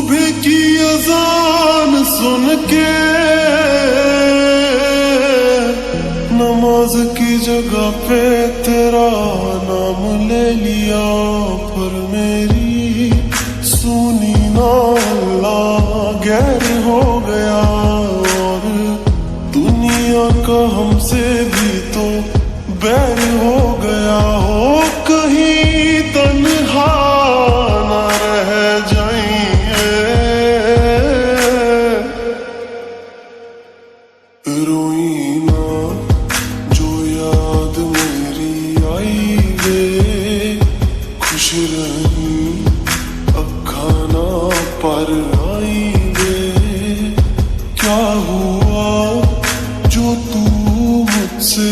सुबह की अजान सुन के नमाज की जगह पे तेरा नाम ले लिया, पर मेरी सुनी ना अल्लाह गैर हो गया, और दुनिया का हमसे भी तो बैर हो गया। हो कहीं तन्हा ना रह जाएंगे, रोई ना जो याद मेरी आई वे, खुश रही अखा ना पर आई वे। क्या हुआ जो तू मुझसे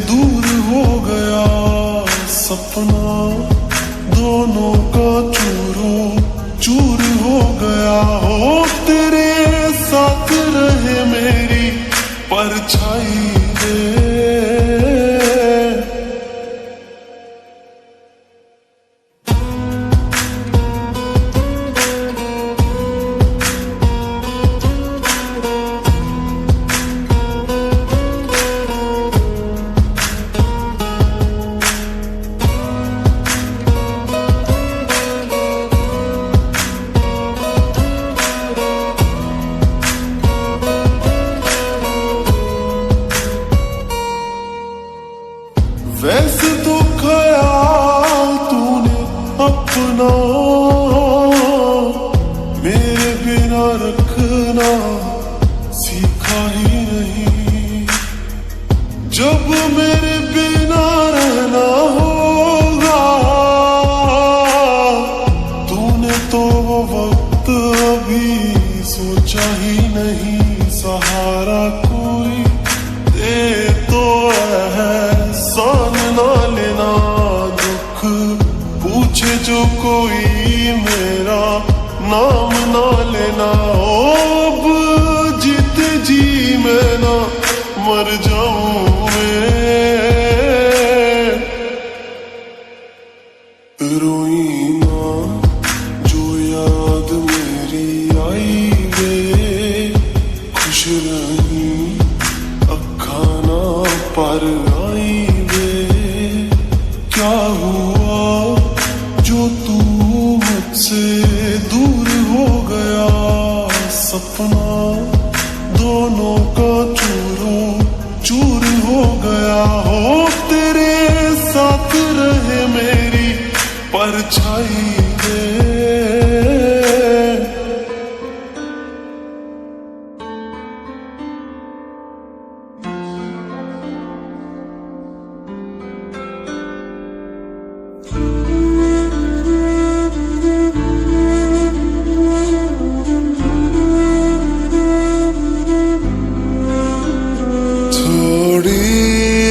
दूर हो गया, सपना दोनों का चूरो चूर हो गया। हो तेरे साथ रहे मेरी परछाई रे, वैसे तो ख्याल तूने अपना मेरे बिना रखना सीखा ही नहीं। जब मेरे बिना रहना होगा तूने तो वो वक्त अभी सोचा ही नहीं। सहारा कोई दे तो एहसान ना लेना, दुख पूछे जो कोई मेरा नाम ना लेना। अब जीत जी मैं ना मर जाऊं मैं, रोई ना जो याद मेरी आई वे, खुश रही अखा ना पर आई वे। क्या हुआ जो तू मुझसे दूर हो गया, सपना दोनों का चूरो चूर हो गया। हो तेरे साथ रहे मेरी परछाई रे,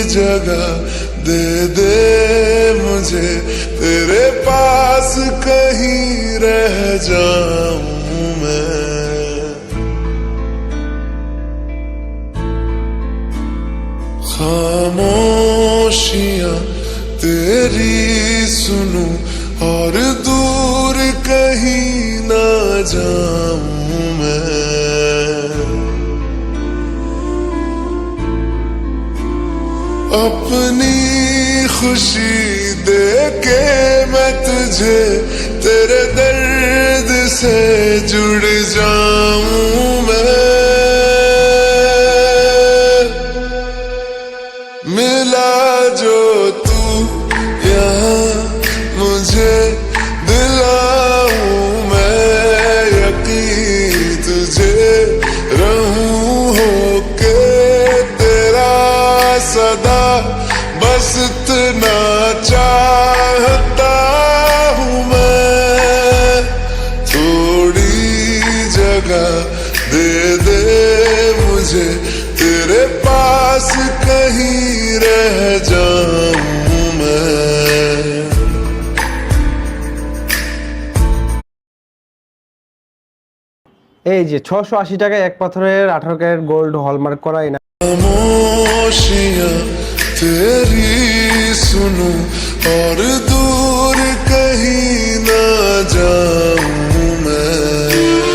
जगह दे दे मुझे तेरे पास, कहीं रह जाऊं मैं। खामोशियां तेरी सुनूं और दूर कहीं ना जाऊं मैं। अपनी खुशी दे के मैं तुझे तेरे दर्द से जुड़ जाऊं मैं। मिला जो तू यहाँ मुझे दिलाऊं मैं यकीन तुझे रहूं होके तेरा सदा, बस इतना चाहता हूँ मैं। थोड़ी जगह दे दे मुझे तेरे पास, कहीं रह जाऊं मैं। এই যে 680 টাকায় এক পাথরের 18 ক্যারেট গোল্ড হলমার্ক করা এই खामोशियां तेरी सुनूं और दूर कहीं ना जाऊं मैं।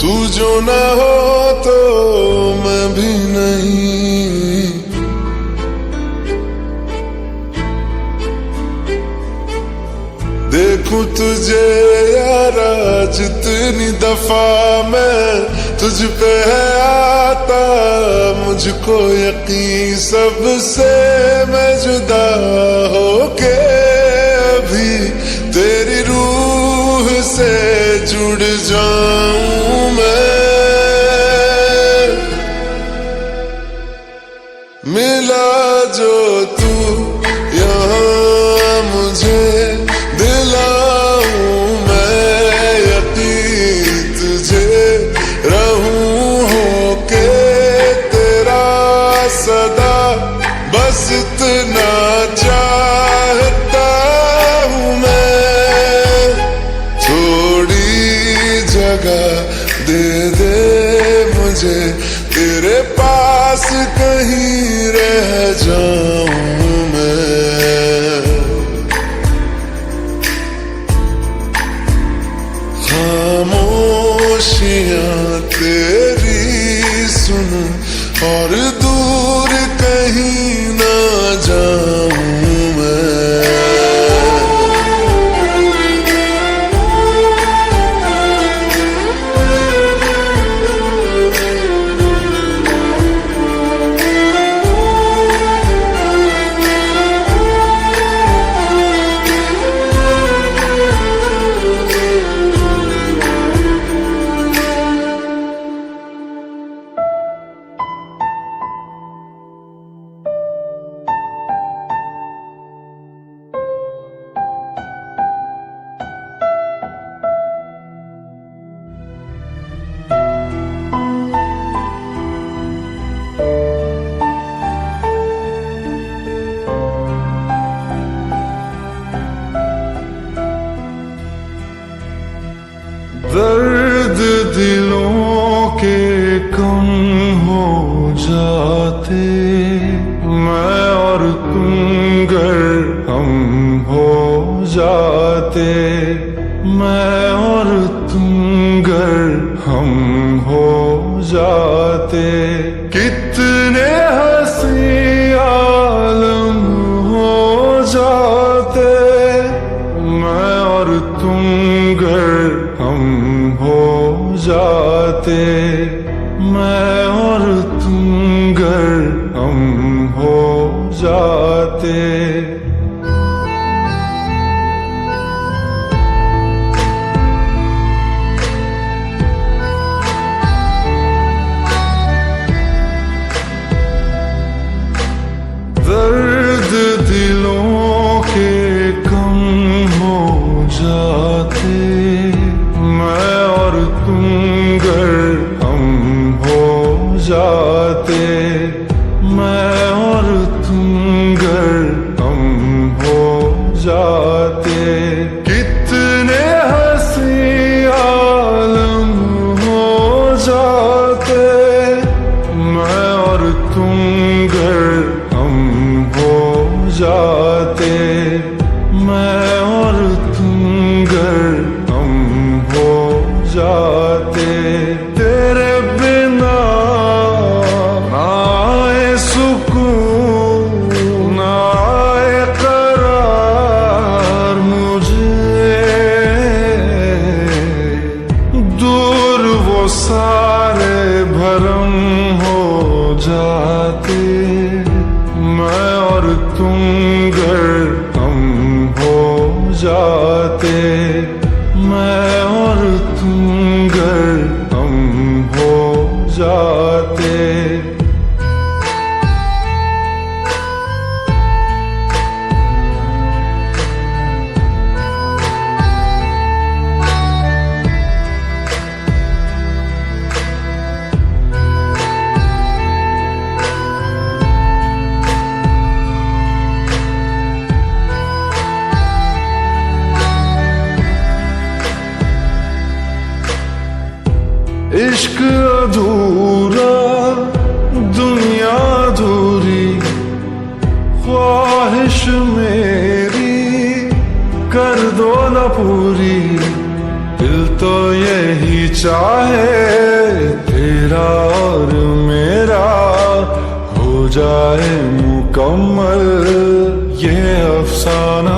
तू जो ना हो तो मैं भी नहीं। देखूं तुझे यारा जितनी दफा मैं तुझ पे है आता, मुझको यकीन सबसे मैं जुदा होके अभी तेरी रूह से जुड़ जाऊं मैं। मिला जो तू यहाँ मुझे दिलाऊं मैं यकीन तुझे रहूं होके तेरा सदा, बस इतना चाहता हूँ मैं। थोड़ी जगह दे दे मुझे तेरे पास, कहीं रह जाऊं मैं। खामोशियां तेरी सुनूं और दूर कहीं ना जाऊं मैं। दर्द दिलों के कम हो जाते, मैं और तुम गर हम हो जाते, मैं और तुम गर हम हो जाते। कितने हंसी आलम हो जाते, मैं और तुम गर हम हो जाते, मैं और तुम गर हम हो जाते। दर्द दिलों के कम हो जाते, मैं और तुम गर हम हो जाते, मैं और तुम गर हम हो जाते। कितने हंसी आलम हो जाते, मैं और तुम गर हम हो जाते, मैं और तुम गर हम हो जाते। तेरे बिना ना आए सुकून, ना आए करार मुझे, दूर वो सारे भरम हो जाते, मैं और तुम गर हम हो जाते, मैं और तुम गर हम हो जाते। इश्क अधूरा दुनिया अधूरी, ख्वाहिश मेरी कर दो न पूरी, दिल तो यही चाहे तेरा और मेरा हो जाए मुकम्मल ये अफसाना।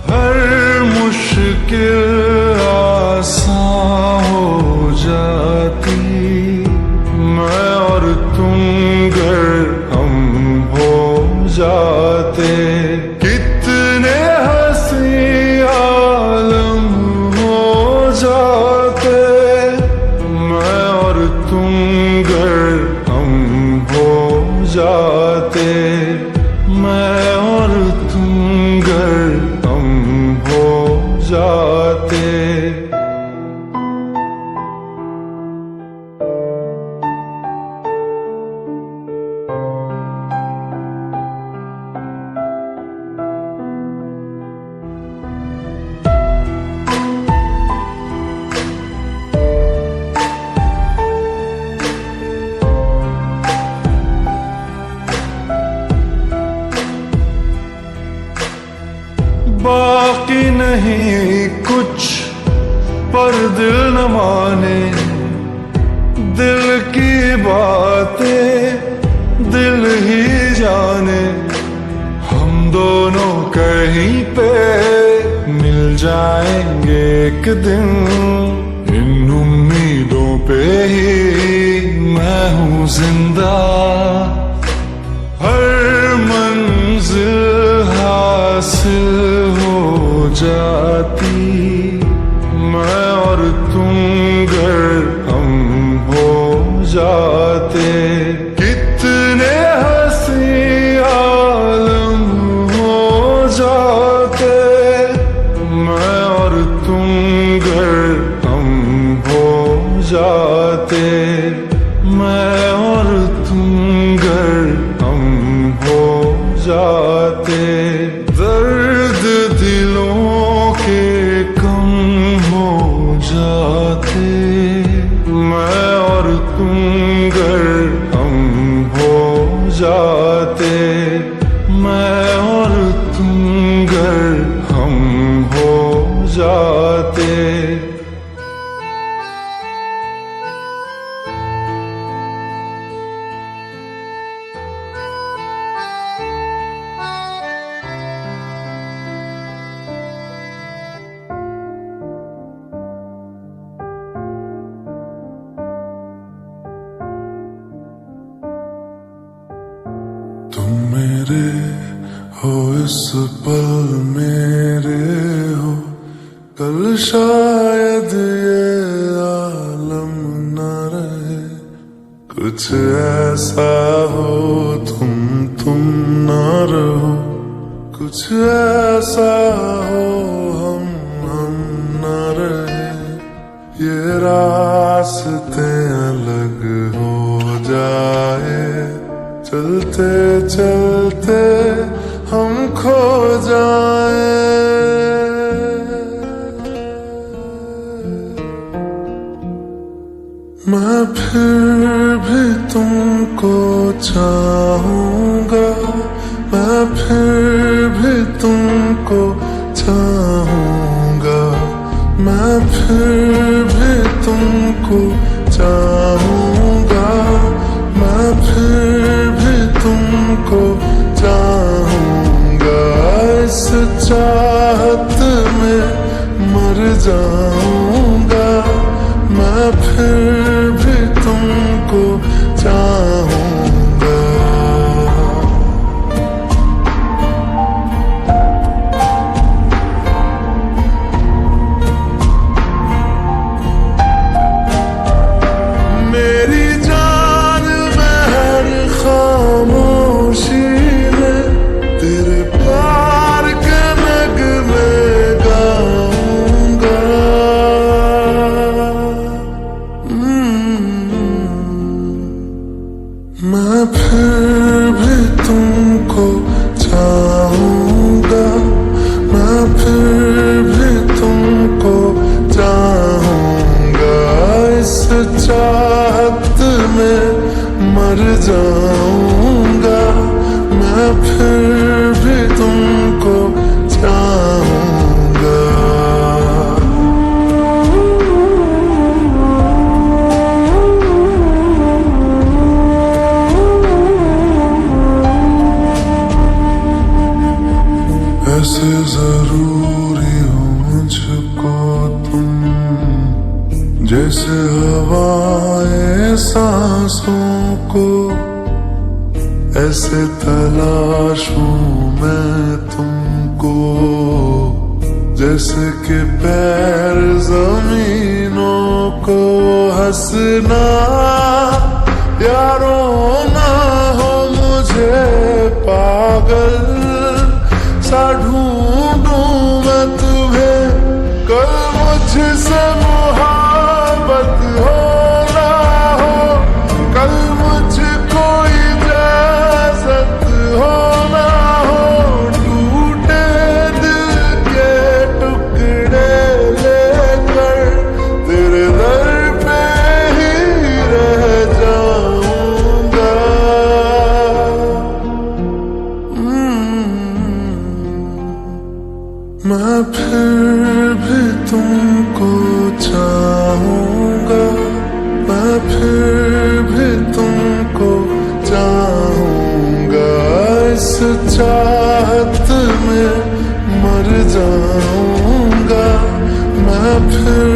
हर मुश्किल आसान हो जाती मैं और तुम गर हम हो जाते। कितने हंसी आलम हो जाते मैं और तुम गर हम हो जाते। मैं और तुम गर हम हो जाते। बाकी नहीं कुछ पर दिल न माने, दिल की बातें दिल ही जाने। हम दोनों कहीं पे मिल जाएंगे एक दिन, इन उम्मीदों पे ही मैं हूँ जिंदा। हर मंजिल हासिल हो जाती मैं और तुम गर हम हो जाते। कितने हंसी आलम हो जाते मैं और तुम गर हम हो जाते। मैं और तुम गर हम हो जाते। दर्द दिलों के कम हो जाते मैं और तुम गर हम हो जाते। मैं और तुम गर हम हो जाते। तुम मेरे हो इस पल मेरे हो, कल शायद ये आलम न रहे। कुछ ऐसा हो तुम न रहो, कुछ ऐसा हो हम न रहे। ये रास्ते अलग हो जाए, चलते चलते हम खो जाए। मैं फिर भी तुमको चाहूंगा, मैं फिर भी तुमको चाहूंगा। मैं फिर भी तुमको चाहूंगा, मैं फिर भी तुमको चाहूंगा। इस चाहत में मर जाऊंगा, मैं फिर भी तुमको चाहूंगा। मेरी जान में हर खामोशी में तेरे प्यार के नगमे गाऊंगा। जैसे हवाएं सांसों को ऐसे तलाशूं मैं तुमको, जैसे कि पैर जमीनों को हंसना यारों ना हो मुझे पागल सा ढूंढूं मैं तुम्हें, कल मुझसे मोहब्बत हो ना हो, कल मुझको इजाजत हो ना हो, टूटे दिल के टुकड़े लेकर तेरे दर पे ही रह जाऊंगा। मैं फिर भी तुमको चाहूंगा, मैं फिर भी तुमको चाहूंगा, इस चाहत में मर जाऊंगा, मैं फिर